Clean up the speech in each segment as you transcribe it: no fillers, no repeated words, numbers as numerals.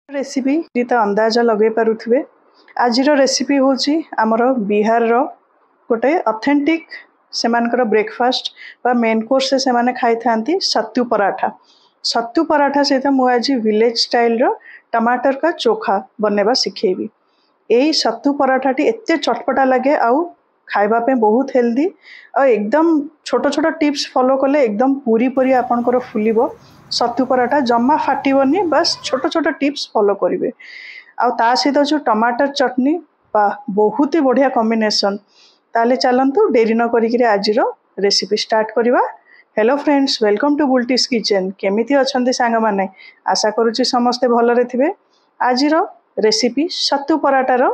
Recipe तो अंदाज लगे पारुथिबे। आजिर रेसिपी होची आमर बिहार रो गोटे ऑथेंटिक सेमानकर ब्रेकफास्ट बा मेन कोर्स से सेमाने खाई थांती सत्तू पराठा। सत्तू पराठा सहित मु आज विलेज स्टाइल रो टमाटर का चोखा बनेबा सिखेबी। एई सत्तू पराठाटी एते चटपटा लगे आउ खाइबा पे बहुत हेल्दी और एकदम छोट छोट टिप्स फॉलो कले एकदम पूरी पूरी आपनकर फुलिबो। सत्तू पराठा जम्मा फाटिबनी, बस छोट छोट टिप्स फॉलो करिवे। आ ता सहित जो टमाटर चटनी बा बहुत ही बढ़िया कॉम्बिनेशन। ताले चलंतु डेरी न करिकरी आजिर रेसिपी स्टार्ट करिवा। Hello friends, welcome to Bulti's kitchen. केमिति अछंती सांग माने? आशा करूची समस्ते भलरे थिबे। आजिर रेसिपी सत्तू पराठार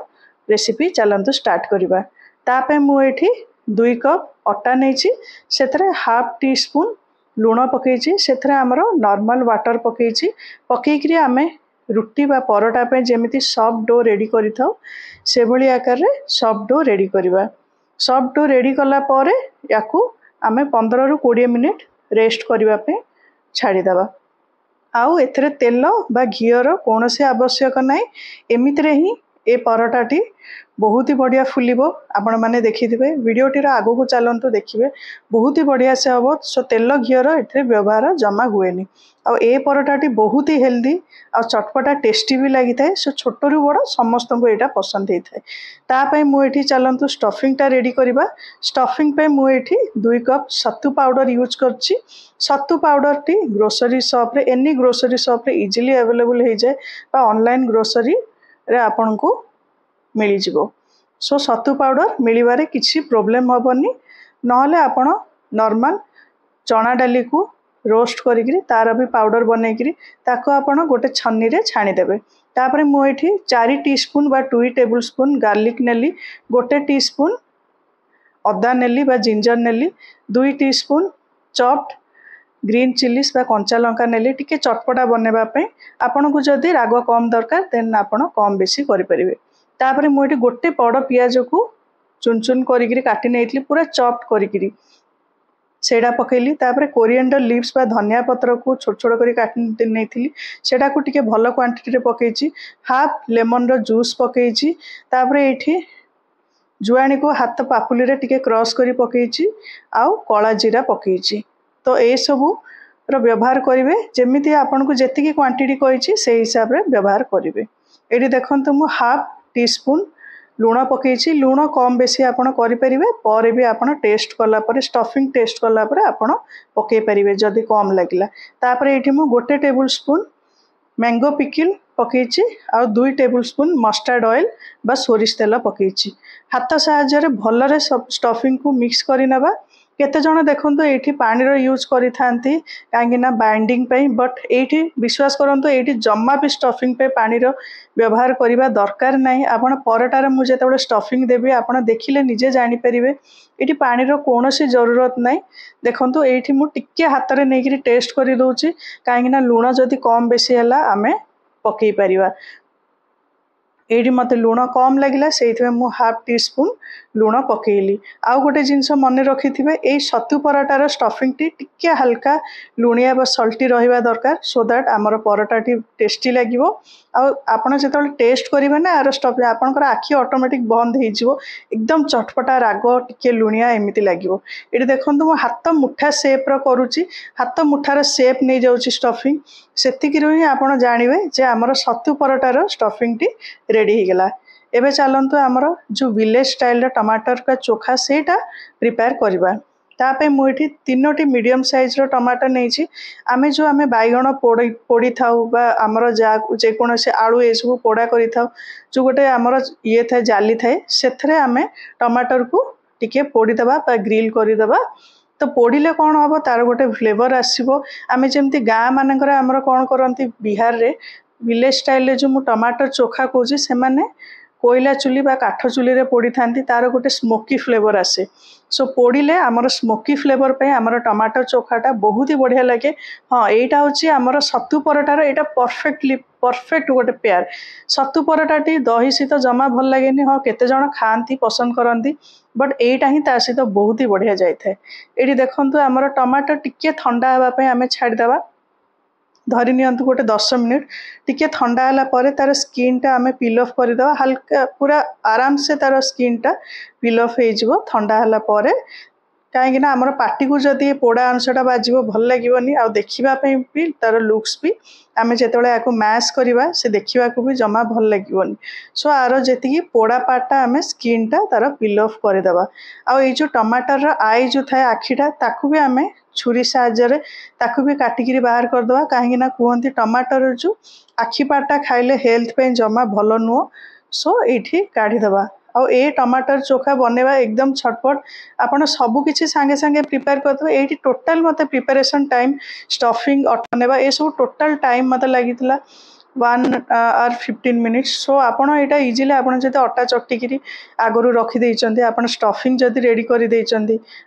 रेसिपी चलंतु स्टार्ट करिवा। तापे मु एठी 2 कप अटा नेछि, सेथरे हाफ टी स्पून लूण पकईची, सेथरे आमर नॉर्मल वाटर पकईची। पकईकरी आमे रुटी बा परोटा पे जेमिति सॉफ्ट डो रेडी करिथाउ से भली आकार रे सॉफ्ट डो रेडी करिवा। सॉफ्ट डो रेडी कला परे याकू आमे 15 रु 20 मिनिट रेस्ट करिवा पे छाड़ी दबा। आउ एथरे तेल बा घियर कोनोसी आवश्यक नाही। एमितिरे ही ए परोटाटी बहुत ही बढ़िया फुलिबो। आपण माने देखिथिबे वीडियोटी रा आगो को चलंतु देखिबे बहुत ही बढ़िया से हबो। सो तेल घियर एथरे व्यवहार जमा हुएनी। आ ए परोटाटी बहुत ही हेल्दी आ चटपटा टेस्टी भी लागि थाए। सो छोट रु बड़ समस्त को एटा पसंद हे थाए। ता पय मु एठी चलंतु स्टफिंग टा रेडी करिबा। स्टफिंग पे मु एठी 2 कप सत्तू पाउडर यूज करछि। सत्तू पाउडर टी ग्रोसरी शॉप रे एनी ग्रोसरी शॉप रे इजीली अवेलेबल हे जाय बा ऑनलाइन ग्रोसरी रे आपन को मिली जिवो। सो सत्तू पाउडर मिलिबारे किछि प्रॉब्लम हबनी। नहले आपण नॉर्मल चना डाली को रोस्ट करिकरी तार भी पाउडर बनेकरी ताको आपण गोटे छन्नी रे छाणी देबे। तापरे मु एठी 4 टीस्पून बा 2 टेबल स्पून गार्लिक नेली, गोटे टीस्पून अदा नेली बा जिंजर नेली, 2 टीस्पून चॉप्ड ग्रीन चिलीज बा कंचा लंका नेली। टिके चटपटा बनेबा पे आपण को जदी राग कम दरकार देन आपण कम बेसी करि परिबे। तापरे मु एठी गोटे बड़ पियाज को चुन चुन करिकरी काटी नेइतली, पूरा चॉप्ड करिकरी सेडा पकेली। तापरे कोरिएंडर लीव्स बा धनिया पत्र को छोट छोट करी काटी नेइतली, सेडा को टिके भलो क्वांटिटी रे पकेइची। हाफ लेमन रो जूस पकेइची। तापरे एठी जुआनी को हाथ पापुली रे टिके क्रॉस करी पकेइची आउ कला जीरा पकेइची। तो ए सबु रो व्यवहार करिवे जेमिति आपन को जेतिकी क्वांटिटी कहिची से हिसाब रे व्यवहार करिवे। एडी देखंतु मु हाफ टी स्पून लूण पकेइची। लूण कम बेसी आपण करि परिवे, परे भी आपण टेस्ट कला परे स्टफिंग टेस्ट कला परे आपण पकेइ परिवे जदी कम लागिला। तापरे एठी मु गोटे टेबल स्पून मैंगो पिकल पकेइची आ 2 टेबल स्पून मस्टर्ड ऑयल बा सोरिष तेल पकेइची। हाथ साहाय्य रे भलरे स्टफिंग को मिक्स करि नबा। केते जण देखंतु एठी पानी रो यूज करि थांती काहेकि ना बाइंडिंग पे, बट एठी विश्वास करंतु एठी जम्मा भी स्टफिंग पे पानी रो व्यवहार करिबा दरकार नाही। आपण परोटा रे मु जेतेबे स्टफिंग देबी आपण देखिले निजे जानि परिबे एठी पानी रो कोनोसी जरूरत नाही। देखंतु एठी मु टिके हाथ रे नेगिरी टेस्ट करि दोउची काहेकि ना लूण जदी कम बेसी हला आमे पकेइ परिबा। एठी मते लूण कम लागिला सेइथमे मु हाफ टी स्पून लूण पकेइली। आ गोटे जिंस मने रखिथिबे ए सत्तू पराटार स्टफिंग टी टिके हल्का लुणिया बा सल्टी रहिबा दरकार सो दैट हमर पराटा टी टेस्टी लागिवो। आ आपण जेतले टेस्ट करिवे ना आर स्टफिंग आपनकर आखी ऑटोमेटिक बंद हे जिवो। एकदम चटपटा राग टिके लुणिया एमिति लागिवो। एठी देखंतु मु हाथ मुठा शेप रो करूची, हाथ मुठार शेप नै जाउची स्टफिंग। सेतिकी रही आपण जानिबे जे हमर सत्तू पराटार स्टफिंग टी रेडी हो गला। एबे चलंतु हमर जो विलेज स्टाइल टमाटर का चोखा सेटा प्रिपेयर करिबा। तापे मु एठी 3टी मीडियम साइज रो टमाटर नेछि। आमे जो आमे बाइगण पोड़ी थाउ बा हमर जे कोनोसे आलू ए सब पोड़ा करि थाउ, जो गोटे हमर ये थाए जाली थाए सेथरे आमे टमाटर को टिके पोड़ी दबा बा ग्रिल करि दबा। तो पोड़िले कौन हम तार गोटे फ्लेवर आसीबो। आमे जेमति गाँ मानकर हमर कौन करंती बिहार रे विलेज स्टाइल रे जो मु टमाटर चोखा कहूँ से माने कोयला चुली बा काठ चुली रे पोड़ी थांती, तार गोटे स्मोकी फ्लेवर आसे। सो पोड़िले हमर स्मोकी फ्लेवर पे हमर टमाटर चोखाटा बहुत ही बढ़िया लगे। हाँ, एटा होची हमर सत्तू पराटार एटा परफेक्ट गोटे पेयर। सत्तू पराटाटी दही सहित जमा भल लागेनी। हाँ, केते जण खांती पसंद करंती, बट एटा ही ता सहित बहुत ही बढ़िया जाय थाए। एठी देखंतु हमर टमाटर टिके ठंडा हबा पे हमें छाड़ देबा। धरी नियंतु गोटे 10 मिनिट टिके ठंडा होला परे तार स्किन टा आमे पील ऑफ कर दवा हल्का पूरा आराम से तार स्किन टा पील ऑफ हो जिवो ठंडा होला परे कहीं ना आमर पार्टी को जदि पोड़ा अंशटा बाजिब भल लगे आ देखापी भी तार लुक्स भी आम जो या मैश करवा से देखा भी जमा भल लगे सो आर जी पोड़ा पार्टा आम स्किन टा तार पील ऑफ करदे आई जो टमाटर आई जो थाए आखिटा ताकू भी आम छुरी साहाय्य ताकू भी काटिकी बाहर करदे कहीं कहते टमाटर जो आखि पार्टा खाइले हेल्थ पे जमा भल नुह सो ये काढ़ीदे आ टमाटर चोखा बनवा एकदम छटपट आपड़ सबकि सांगे सांगे प्रिपेयर करदे ये टोटाल मत प्रिपेरेसन टाइम स्टफिंग अटा नेबा ये सब टोटाल टाइम मत लगी 1 आवर 15 मिनिट्स सो आपड़ यहाँ इजिली आप अटा चटिकी आगु रखिदे आप स्टफिंग जदि रेडी कर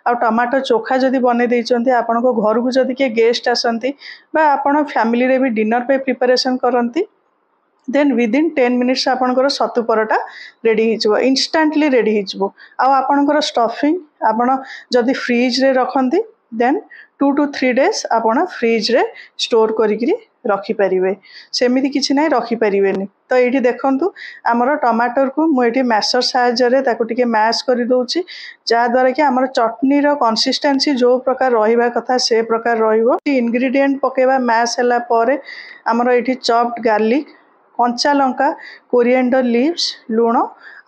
आ टमाटर चोखा जदि बनई आपण घर को जदि किए गेस्ट आसती आपण फैमिली रे भी डिनर पे प्रिपेरेसन करती देन विदिन 10 मिनिट्स आपणकर सतु परोटा रेडी हो इंस्टांटली रेडी हो आपणकर स्टफिंग आपण जदि फ्रिज रे रखती देन 2 to 3 डेज आपण फ्रिज रे स्टोर करिकरी रखिपारे सेमती किसी ना रखिपारे तो ये देखु आमर टमाटर को मुझे मैसर साहाय्य मैश कर दूसरी जहाद्वारा कि आमर चटनीर कंसिस्टेंसी जो प्रकार रहा कथा से प्रकार इंग्रेडिएंट पकेबा मैश है आमर ये चॉप्ड गार्लिक कंचा लंका कोरिएंडर लीव्स लुण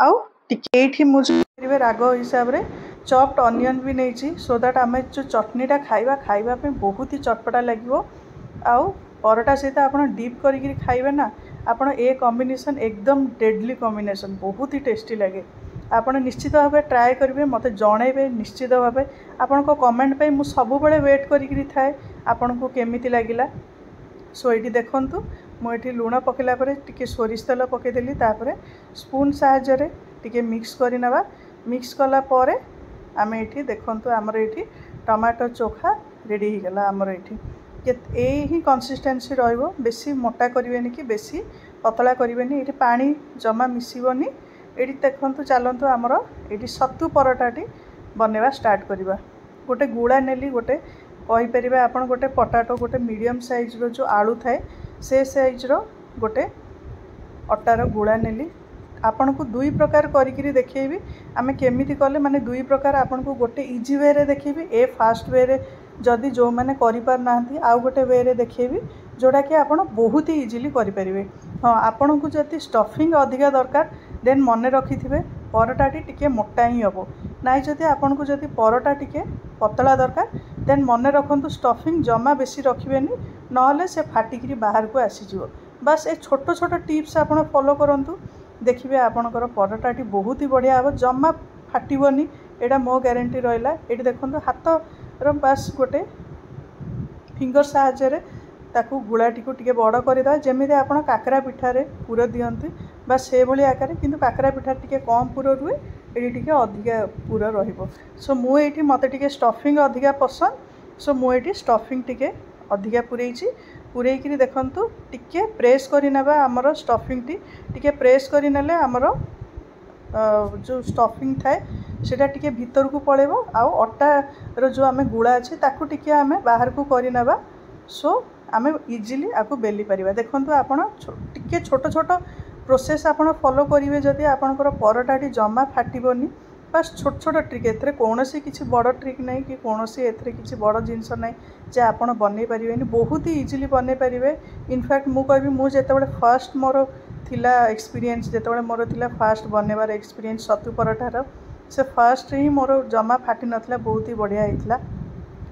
आउ टिके मुझे राग हिसाब से चॉप्ड अनियन भी नहीं सो दैट आम जो चटनीटा खाइबा बहुत ही चटपटा लगे आउ परोटा सहित आप डीप करी खाइबे ना आपण ए कॉम्बिनेशन एकदम डेडली कॉम्बिनेशन बहुत ही टेस्टी लगे आपण निश्चित भाव ट्राए करेंगे मत जनइबे निश्चित भाव आपण कमेंट पे मुझे सब वेट करी थाए आपण को केमिति लगिला सो ये देखंतु मुझे लुण पकेला टिके सोरिष तेल पकईदेली स्पून साहाय्य टिके मिक्स करना मिक्स कला परे आम ये देखंतु आमर ये टमाटर चोखा रेडी हो गला आमर ये ही कंसिस्टेंसी रहिबो बेसी मोटा करेनि कि बेसी पतला करेनि ये पानी जमा मिसबनी ये देखंतु चलतु आमर ये सत्तू परोटाटी बनवा स्टार्ट करवा गोटे गुड़ा नेली गोटे कहीपर आप गोटे पटाटो गोटे मीडियम साइज रो जो आलू थाए से साइज रो गोटे अटार गुड़ा नेली आपण को दुई प्रकार करी देखी आम केमिति कले माने दुई प्रकार आपण को गोटे इजी वे रे देखी ए फास्ट वे रे जदि जो मैंने करना आउ गोटे वे रे देखी जोड़ा कि आप बहुत ही इजिली करें हाँ आपण को जदि स्टफिंग अधिका दरकार देन मन रखि थे परोटाटी टिके मोटा ही हम ना जदि आपण को जदि परोटा टिके पतला दरकार देन मन रखु स्टफिंग जमा बेसी रखिबेनी नहले से फाटिकी बाहर को आसीज बस ए छोट छोट टिप्स आप फॉलो करंतु देखिए आपणकर परोटाटी बहुत ही बढ़िया हम जमा फाटबनी एटा मो ग्यारंटी रहा ये देखो हाथ बास गोटे फिंगर साहाय्य ताकू गुलाटी को टिके बड़ करदे जमी आप काकरा पिठारे पुर दियंती बा से भली आकार किंतु काकरा पिठा टिके कम पुर रुए ये टिके अधिका पुर रहिबो सो मुझे मत टिके स्टफिंग अधिका पसंद सो मुझे स्टफिंग टिके अधिका पुरेची पुरेकी देखंतु टिके प्रेस करनेबा आमर स्टफिंग टिके प्रेस करनेले आमर जो स्टफिंग थाए सेटा टिके भीतर को पड़ेबो आउ अटार जो आम गुड़ा अच्छे ताकू टिके आम बाहर को करनेबा सो आम इजिली आपको बेली पारिबा देखंतु आपण टिके छोट छोट प्रोसेस आप फॉलो करेंगे जदि आपणकर परोटाटी जमा फाटबनी बस छोट छोट ट्रिक एथरे कौनसी किसी बड़ ट्रिक नहीं कि कौनसी एथरे किसी बड़ जिनस नहीं जे आपण बनै पारिबेनी बहुत ही इजिली बनै पारिबे इनफैक्ट मु कहबी मु जेतेबेले फर्स्ट मोर थिला एक्सपीरियंस जेतेबेले मोर थिला फर्स्ट बनेबार एक्सपीरियंस सत्तू परोटार से फर्स्ट ही मोर जमा फाटी नथिला बहुत ही बढ़िया होइतिला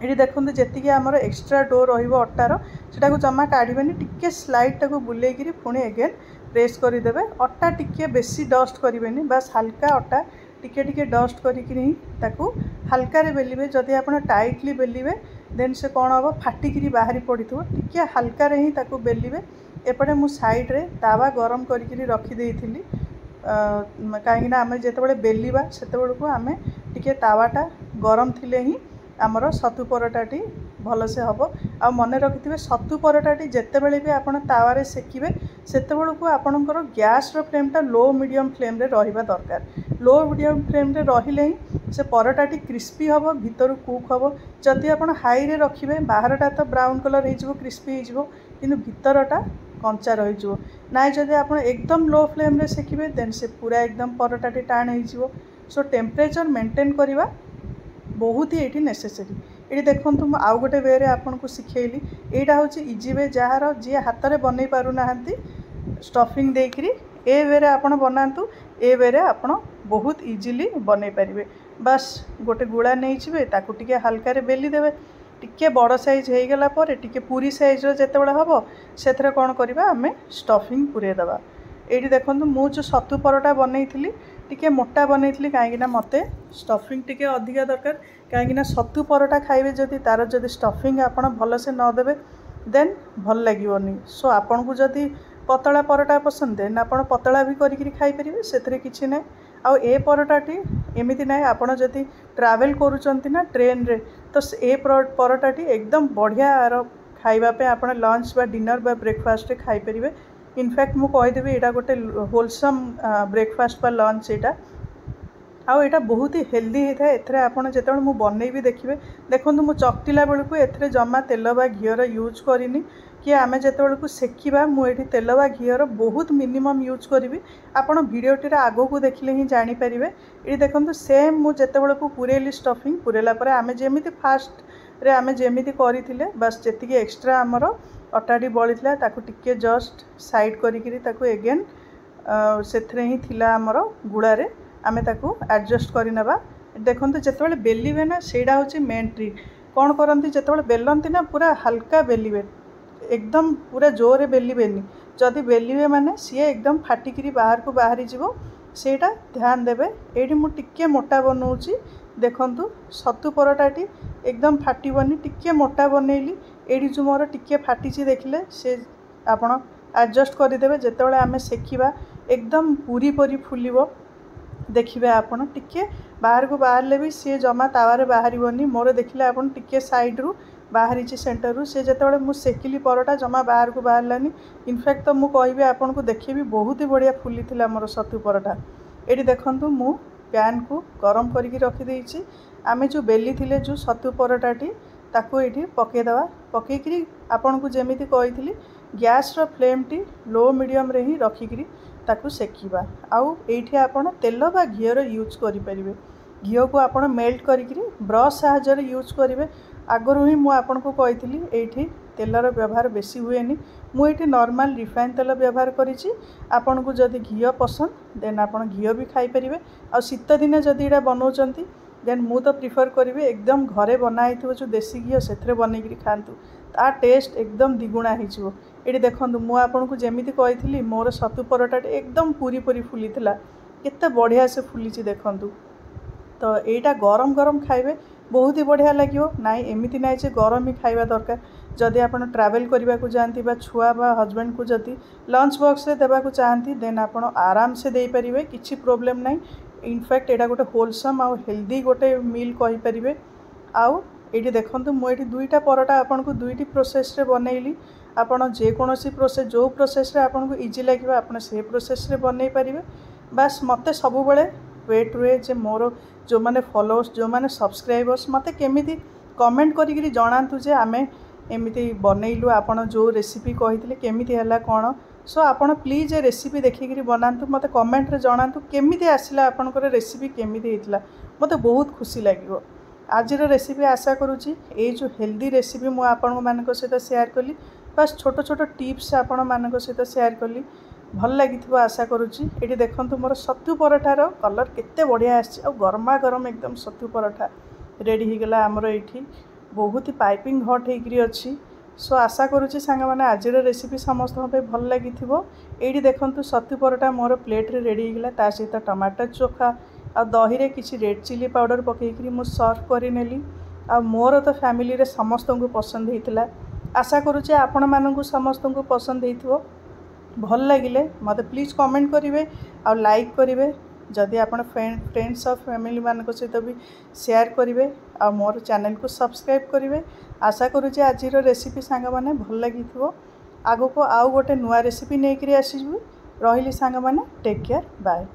ये देखो जी आमर एक्सट्रा डो रहिबो अटार सेटा को जमा काढ़ीबेनी टिके स्लाइड टाको बुलेकिरी पुणी एगेन प्रेस करदेवे अटा टिके बेसी डस्ट करेंगे बस हल्का अटा टिके टिके डस्ट करी ताकू हल्का रे बेलिबे जदि आप टाइटली बेलिबे देन से कौन हम फाटिकी बाहरी पड़ी टिके हल्का रे ही ताकू बेलिबे एपटे मु साइड रे तावा गरम करी रखी कहीं आम जो बेलिबा से आम टिके तावाटा गरम थिले ही आमर सत्तू परोटाटी भल से हम आ मन रखिथे सत्तू परोटाटी जितेबले भी आप तावारे सेकिबे सेतेबेलू आपणकर गैस फ्लेमटा लो मीडियम फ्लेम रे रहिबा दरकार लो मीडियम फ्लेम रे रहिले ही से परटाटी क्रिस्पी हम भितर कुक हम जदि आप हाई रे रखिए बाहरटा तो ब्राउन कलर हो क्रिस्पी हो कि भितरटा कंचा रही ना जदि आप एकदम लो फ्लेम रे सेकिबे देन से पूरा एकदम परटाटी टाण हो सो टेम्परेचर मेंटेन करवा बहुत ही ये नेसेसरी। ये देखूँ मुझे आउ गोटे वे रे आपको शिखेली यहाँ हूँ इजी वे जार जी हाथ में बनई पारना स्टफिंग देकरी ए वे रे आपण बनातु ए वे रे आपण बहुत इजीली बनई पारे। बस गोटे गुड़ा नहीं जाए ताकू टिके हल्का रे बेली देवे टिके बड़ साइज हो गला पर टिके पूरी साइज जिते हम से कौन करवा आम स्टफिंग पूरे दबा। ये देखो मुझे सतु परोटा बनई टिके मोटा बनई कहीं मत स्टफिंग टिके अधिका दरकार कहीं सतु परोटा खाइबे जदि तार जदि स्टफिंग आपड़ भल से नदेवे देन भल लगे। सो आपन को जदि पतला परोटा पसंद देन आप पतला भी करी खाईपारे से किसी ना आउ ए परोटाटी एमती ना आपड़ जदि ट्रावेल करुँच ना ट्रेन रे तो ए परोटाटी एकदम बढ़िया खाइबापे आप लंच बा डिनर बा ब्रेकफास्ट रे खाईपारे। इनफैक्ट मु कहीदेवी यहाँ गोटे होलसम ब्रेकफास्ट बा लंच यहाँ आउ यहाँ बहुत ही हेल्दी होता है। एथरे आपड़ जो मुझे बनईबी देखिए देखो मुझे चकटिला बेलू एथरे जमा तेल बा घीर यूज करनी कि आम जो सेकिबा मुझे तेल बा घीर बहुत मिनिमम यूज करी आपड़ भिडटी आग को देखिले ही जानीपर। ये देखो सेम मुझे पूरेली स्टफिंग पूरेला आम जमी फास्ट रे आम जमी करते बस जी एक्सट्रा आमर अटाटी बड़ी टिके जस्ट साइड करी एगेन से ही थिला आमर गुड़ारे आम ताकू एडजस्ट करनेबा। देखो जो बेलिवे ना सेटा हूँ मेन ट्रिक कौन करती जो बेलती ना पूरा हल्का बेलिवे एकदम पूरा जोरे बेलिबेनी जदि बेलिवे माने सी एकदम फाटिकी बाहर को बाहरी जीवो सेटा ध्यान देवे। ये मुझे टिके मोटा बनाऊँगी देखंतु सतु परोटाटी एकदम फाटबनी टिके मोटा बनैली ये जो मोर टिके फाटी देखिले से आपण एडजस्ट करदेवे जितेबाला आम सेकिबा एकदम पूरी परी फुलिबो देखिए आपड़ टिके बाहर को बाहर भी सी जमा तावारे बाहरनी मोर देखिले आपन टिके साइड रु बाहरी सेंटर रु से जिते मुझे सेकिली परोटा जमा बाहर को बाहरलानी। इनफैक्ट तो मुझे कहि आपन को देखिए बहुत ही बढ़िया फुली थिला मोर सतु परोटा। ये देखंतु मु पैन को गरम करके रखीदे आम जो बेली थिले जो सतु परोटाटी ताको ये पकईदवा पकईकरी आपन को जमी कही गैस रो फ्लेम टी लो मीडियम रे ही रखिकी ताकू सेकिबा। आउ एठी आपण तेल बा घीर यूज करें घी को आपण मेल्ट करी ब्रश साहाय्य यूज करेंगे। आगरू ही मुझे आपन को कही ये तेलर व्यवहार बेसी हुएनी मुझे नॉर्मल रिफाइन तेल व्यवहार करी आपन को जदि घी पसंद देन आप घी भी खाईपारे। आ शीत दिन जदि यहाँ बनाऊँच देन मु तो प्रिफर करी एकदम घरे बनाई जो देसी घी से बनईकरी खातु ता टेस्ट एकदम द्विगुणा हो। ये देखो मुझे आपन को जमी कही मोर सतु परोटा एकदम पूरी पूरी फुली केते बढ़िया से फुली देखु। तो यहाँ गरम गरम खाइबे बहुत ही बढ़िया लगे ना एमती ना गरम ही खाइबा दरकार। जदि आप ट्रैवल करने को जाती बा छुआ बा हस्बैंड को जदि लंच बॉक्स रे देबा को चाहती देन आप आराम से दे पारिबे किछि प्रॉब्लम नहीं। इनफैक्ट यहाँ गोटे होलसम आउ हेल्दी गोटे मील कहि परिबे। आउ ये देखो मुझे दुईटा परोटा आपन को दुईटी प्रोसेस रे बनैली आपन जेकोसी प्रोसेस जो प्रोसेस रे आपन को इजी लगे आपन से प्रोसेस रे बनई पारिबे। बस मते सब बेले वेट हुए जे मोर जो माने फॉलोअर्स जो माने सब्सक्राइबर्स मते केमिति कमेंट करी जनातु जे आमे एमिति बनैलु आपन जो रेसिपी कहितले केमिति हला कोन। सो आपन प्लीज ए रेसिपी देखिकी बनातु मते कमेंट रे जनातु केमिति आसिला आपनकर रेसिपी केमिति हेतला मते बहुत खुशी लागिवो। आज रेसिपी आशा करुँची ये जो हेल्दी रेसिपी मु आपण मान सहित शेयर कली बस छोट छोट टिप्स आपण मान सहित शेयर कली भल लगी आशा करुँची। ये देखो मोर सतु परोठार कलर केते बढ़िया आसी गरमा गरम एकदम सतु परोठा रेडी हो गला आमर ये बहुत ही पाइपिंग हट होकरी अच्छी। सो आशा करुँची सांग मैंने आज रेसिपी समस्त भल लगी। ये देखो सतु परोठा मोर प्लेट रे रेडी हो गला ता सहित टमाटर चोखा आ दही रे किछि रेड चिली पाउडर पकईकरी मु सर्व करेली आ मोर तो फैमिली रे समस्त को पसंद होता। आशा करुँचे आपण मानू समस्त को पसंद हो भल लगिले मत प्लीज कमेंट करेंगे आ लाइक करेंगे जदि आप फ्रेंड्स और फैमिली मान सहित भी शेयर करेंगे आ मोर चैनल को सब्सक्राइब करेंगे। आशा करुँचे आज रेसिपी सांग मैंने भल लगी आगो को आउ गोटे नुआ रेसिपी नहीं आसबी रही सांग मैंने टेक केयर बाय।